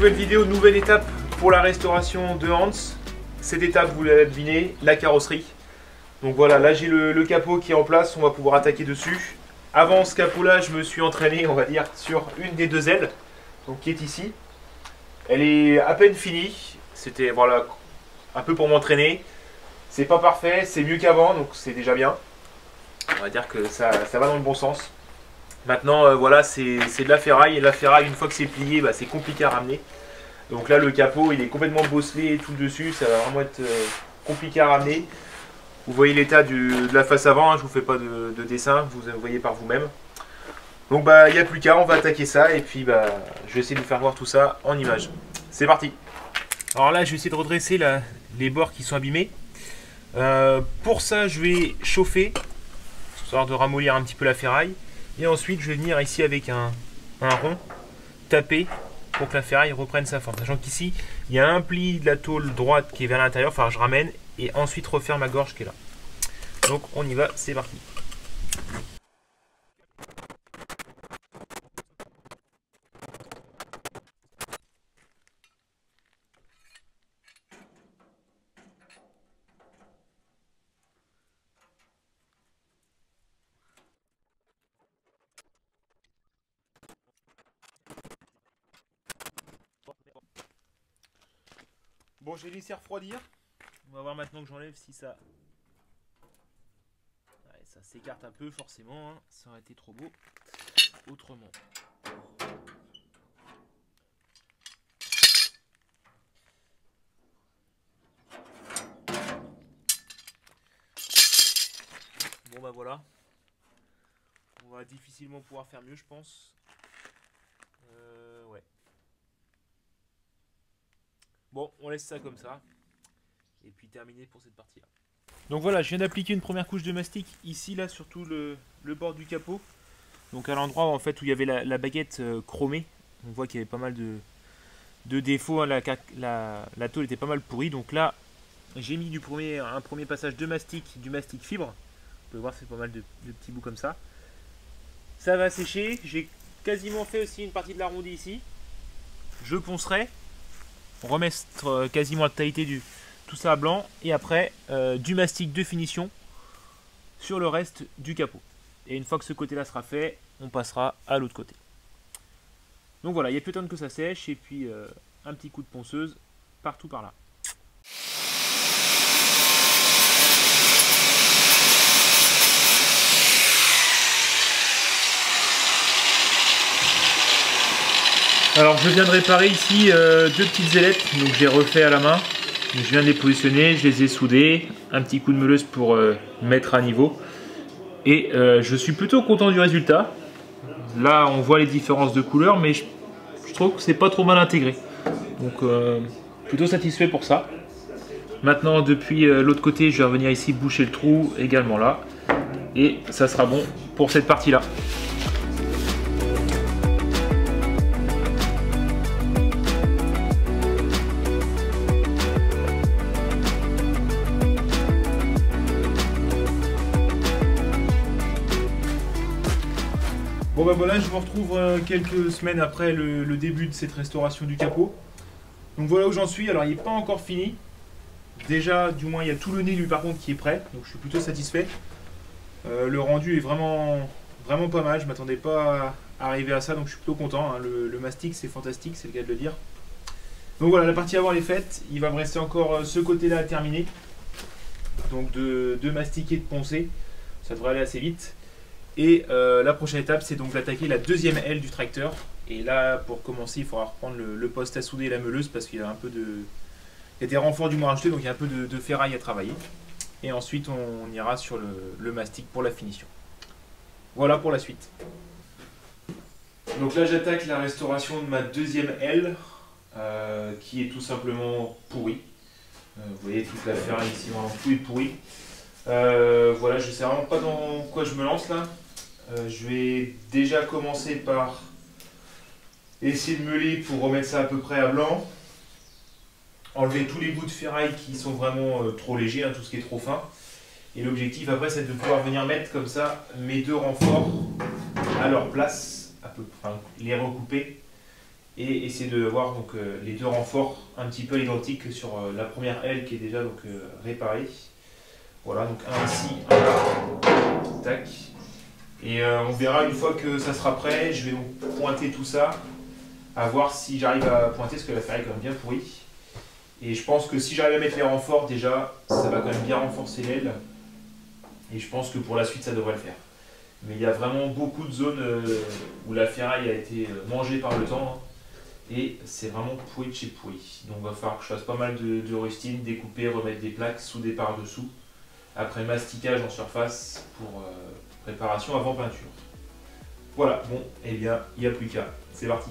Nouvelle vidéo, nouvelle étape pour la restauration de Hans. Cette étape, vous l'avez deviné, la carrosserie. Donc voilà, là j'ai le capot qui est en place, on va pouvoir attaquer dessus. Avant ce capot là, je me suis entraîné, on va dire, sur une des deux ailes, donc qui est ici. Elle est à peine finie, c'était voilà, un peu pour m'entraîner. C'est pas parfait, c'est mieux qu'avant, donc c'est déjà bien. On va dire que ça va dans le bon sens. Maintenant, voilà, c'est de la ferraille, et la ferraille, une fois que c'est plié, bah, c'est compliqué à ramener. Donc là, le capot, il est complètement bosselé et tout dessus, ça va vraiment être compliqué à ramener. Vous voyez l'état de la face avant, hein, je ne vous fais pas de dessin, vous voyez par vous-même. Donc bah, il n'y a plus qu'à, on va attaquer ça, et puis bah, je vais essayer de vous faire voir tout ça en images. C'est parti. Alors là, je vais essayer de redresser les bords qui sont abîmés. Pour ça, je vais chauffer, histoire de ramollir un petit peu la ferraille. Et ensuite, je vais venir ici avec un rond, taper pour que la ferraille reprenne sa forme. Sachant qu'ici, il y a un pli de la tôle droite qui est vers l'intérieur, enfin je ramène et ensuite refaire ma gorge qui est là. Donc on y va, c'est parti. Bon, j'ai laissé refroidir. On va voir maintenant que j'enlève si ça... Ouais, ça s'écarte un peu forcément, hein. Ça aurait été trop beau autrement. Bon bah voilà. On va difficilement pouvoir faire mieux, je pense. Ouais. Bon, on laisse ça comme ça. Et puis terminé pour cette partie là. Donc voilà, je viens d'appliquer une première couche de mastic ici, là, sur tout le bord du capot. Donc à l'endroit en fait où il y avait la baguette chromée. On voit qu'il y avait pas mal de défauts, hein. La tôle était pas mal pourrie. Donc là, j'ai mis un premier passage de mastic, du mastic fibre. Vous pouvez voir, c'est pas mal de petits bouts comme ça. Ça va sécher. J'ai quasiment fait aussi une partie de l'arrondi ici. Je poncerai. Remettre quasiment la totalité tout ça à blanc. Et après, du mastic de finition sur le reste du capot. Et une fois que ce côté-là sera fait, on passera à l'autre côté. Donc voilà, il n'y a plus de temps que ça sèche. Et puis, un petit coup de ponceuse partout par là. Alors je viens de réparer ici deux petites ailettes, donc j'ai refait à la main. Je viens de les positionner, je les ai soudées, un petit coup de meuleuse pour mettre à niveau. Et je suis plutôt content du résultat. Là on voit les différences de couleurs, mais je trouve que c'est pas trop mal intégré. Donc plutôt satisfait pour ça. Maintenant depuis l'autre côté, je vais revenir ici boucher le trou également là. Et ça sera bon pour cette partie là. Bon bah voilà, je vous retrouve quelques semaines après le début de cette restauration du capot. Donc voilà où j'en suis. Alors il n'est pas encore fini. Déjà, du moins il y a tout le nez lui par contre qui est prêt. Donc je suis plutôt satisfait. Le rendu est vraiment pas mal. Je ne m'attendais pas à arriver à ça, donc je suis plutôt content, hein. Le mastic c'est fantastique, c'est le cas de le dire. Donc voilà, la partie avant est faite. Il va me rester encore ce côté-là à terminer. Donc de mastiquer, de poncer. Ça devrait aller assez vite. Et la prochaine étape, c'est donc d'attaquer la deuxième aile du tracteur. Et là, pour commencer, il faudra reprendre le poste à souder et la meuleuse parce qu'il y a un peu de... Il y a des renforts du moins rajoutés, donc il y a un peu de ferraille à travailler. Et ensuite, on ira sur le mastic pour la finition. Voilà pour la suite. Donc là, j'attaque la restauration de ma deuxième aile qui est tout simplement pourrie. Vous voyez toute la ferraille ici, vraiment tout est pourri. Voilà, je ne sais vraiment pas dans quoi je me lance là. Je vais déjà commencer par essayer de meuler pour remettre ça à peu près à blanc. Enlever tous les bouts de ferraille qui sont vraiment trop légers, hein, tout ce qui est trop fin. Et l'objectif après, c'est de pouvoir venir mettre comme ça mes deux renforts à leur place, à peu près, les recouper et essayer de voir donc, les deux renforts un petit peu identiques sur la première aile qui est déjà donc, réparée. Voilà, donc un ici, un là, tac. Et on verra une fois que ça sera prêt, je vais donc pointer tout ça, à voir si j'arrive à pointer, parce que la ferraille est quand même bien pourrie. Et je pense que si j'arrive à mettre les renforts déjà, ça va quand même bien renforcer l'aile. Et je pense que pour la suite ça devrait le faire. Mais il y a vraiment beaucoup de zones où la ferraille a été mangée par le temps. Hein, et c'est vraiment pourri de chez pourri. Donc il va falloir que je fasse pas mal de rustine, découper, remettre des plaques, souder par-dessous. Après masticage en surface pour préparation avant peinture. Voilà, bon, et bien il n'y a plus qu'à. C'est parti.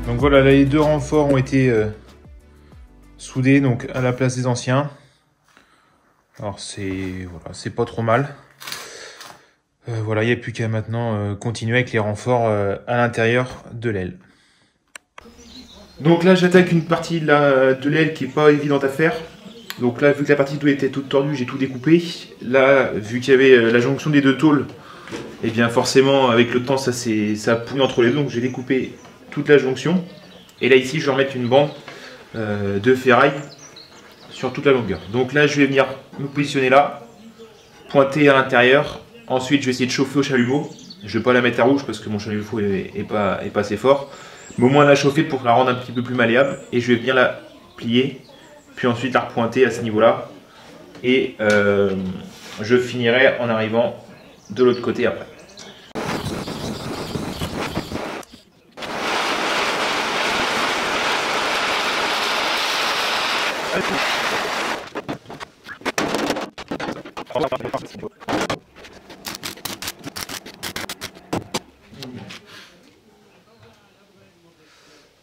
Donc voilà, les deux renforts ont été soudés donc à la place des anciens. Alors c'est voilà, c'est pas trop mal. Voilà, il n'y a plus qu'à maintenant continuer avec les renforts à l'intérieur de l'aile. Donc là j'attaque une partie de l'aile qui est pas évidente à faire. Donc là, vu que la partie d'eau était toute tordue, j'ai tout découpé. Là, vu qu'il y avait la jonction des deux tôles, et bien forcément avec le temps ça a pourri entre les deux, donc j'ai découpé toute la jonction. Et là ici je vais remettre une bande de ferraille sur toute la longueur. Donc là je vais venir me positionner là, pointer à l'intérieur. Ensuite je vais essayer de chauffer au chalumeau. Je ne vais pas la mettre à rouge parce que mon chalumeau est pas assez fort. Mais au moins la chauffer pour la rendre un petit peu plus malléable. Et je vais venir la plier. Puis ensuite la repointer à ce niveau là. Et je finirai en arrivant de l'autre côté après.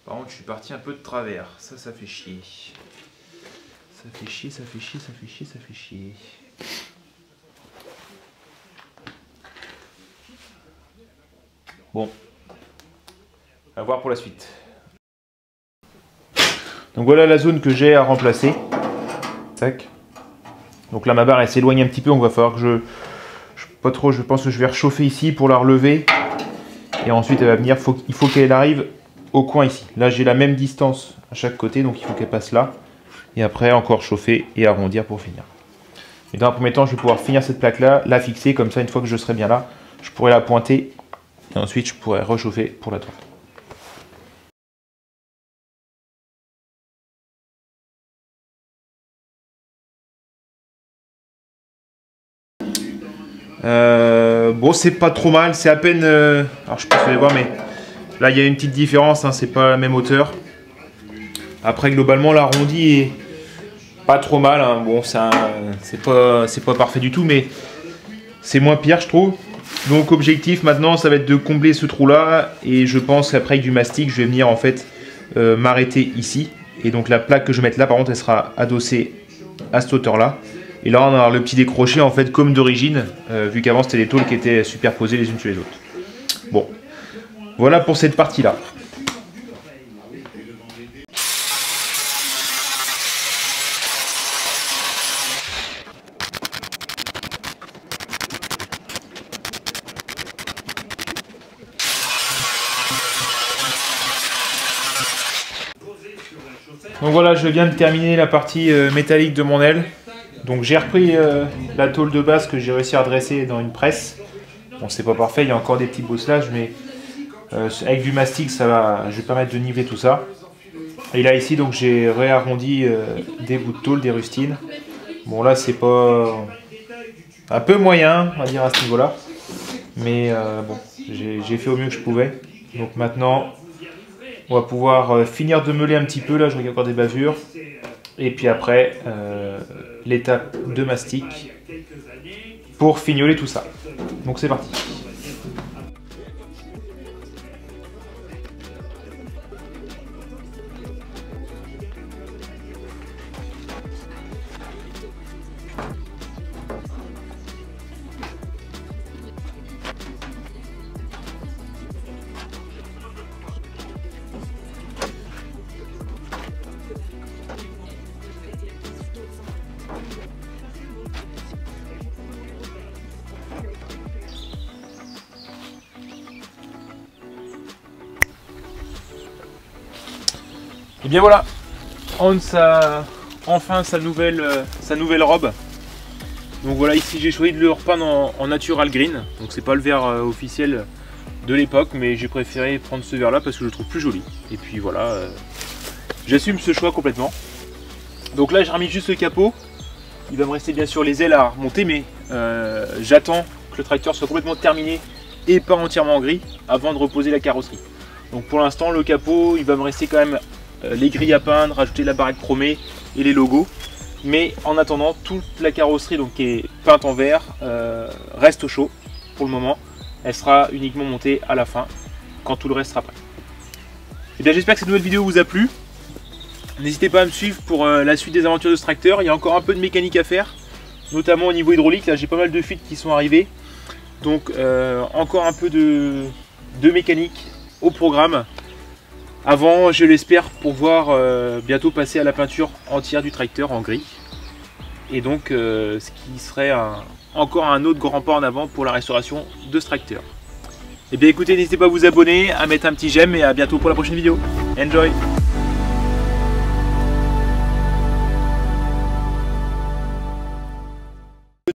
Par contre, je suis parti un peu de travers. Ça fait chier. Ça fait chier, ça fait chier, ça fait chier, ça fait chier. Bon. À voir pour la suite. Donc voilà la zone que j'ai à remplacer. Tac. Donc là ma barre elle s'éloigne un petit peu, donc il va falloir que pas trop, je pense que je vais rechauffer ici pour la relever. Et ensuite elle va venir, il faut qu'elle arrive au coin ici. Là j'ai la même distance à chaque côté, donc il faut qu'elle passe là. Et après encore chauffer et arrondir pour finir. Et dans un premier temps je vais pouvoir finir cette plaque là, la fixer, comme ça une fois que je serai bien là, je pourrai la pointer. Et ensuite je pourrai rechauffer pour la toile. Bon, c'est pas trop mal, c'est à peine. Alors, je sais pas si vous allez voir, mais là il y a une petite différence, hein, c'est pas la même hauteur. Après, globalement, l'arrondi est pas trop mal. Hein. Bon, c'est pas parfait du tout, mais c'est moins pire, je trouve. Donc, objectif maintenant, ça va être de combler ce trou-là. Et je pense qu'après, avec du mastic, je vais venir en fait m'arrêter ici. Et donc, la plaque que je vais mettre là, par contre, elle sera adossée à cette hauteur-là. Et là, on a le petit décroché, en fait, comme d'origine, vu qu'avant, c'était des tôles qui étaient superposées les unes sur les autres. Bon, voilà pour cette partie-là. Donc voilà, je viens de terminer la partie métallique de mon aile. Donc j'ai repris la tôle de base que j'ai réussi à redresser dans une presse. Bon, c'est pas parfait, il y a encore des petits bosselages, mais avec du mastic, ça va, je vais permettre de niveler tout ça. Et là ici, donc j'ai réarrondi des bouts de tôle, des rustines. Bon là, c'est pas un peu moyen, on va dire à ce niveau-là, mais bon, j'ai fait au mieux que je pouvais. Donc maintenant, on va pouvoir finir de meuler un petit peu. Là, je vois qu'il y a encore des bavures. Et puis après, l'étape de mastic pour fignoler tout ça. Donc c'est parti. bien voilà, Hans a enfin sa nouvelle robe. Donc voilà, ici j'ai choisi de le repeindre en natural green. Donc c'est pas le vert officiel de l'époque, mais j'ai préféré prendre ce vert là parce que je le trouve plus joli. Et puis voilà, j'assume ce choix complètement. Donc là j'ai remis juste le capot. Il va me rester bien sûr les ailes à remonter, mais j'attends que le tracteur soit complètement terminé et pas entièrement en gris avant de reposer la carrosserie. Donc pour l'instant le capot, il va me rester quand même les grilles à peindre, rajouter la barrette chromée et les logos. Mais en attendant, toute la carrosserie donc, qui est peinte en vert reste au chaud pour le moment. Elle sera uniquement montée à la fin, quand tout le reste sera prêt. Et bien j'espère que cette nouvelle vidéo vous a plu. N'hésitez pas à me suivre pour la suite des aventures de ce tracteur. Il y a encore un peu de mécanique à faire, notamment au niveau hydraulique. Là j'ai pas mal de fuites qui sont arrivées. Donc encore un peu de mécanique au programme. Avant, je l'espère, pouvoir bientôt passer à la peinture entière du tracteur en gris. Et donc ce qui serait encore un autre grand pas en avant pour la restauration de ce tracteur. Et bien écoutez, n'hésitez pas à vous abonner, à mettre un petit j'aime et à bientôt pour la prochaine vidéo. Enjoy!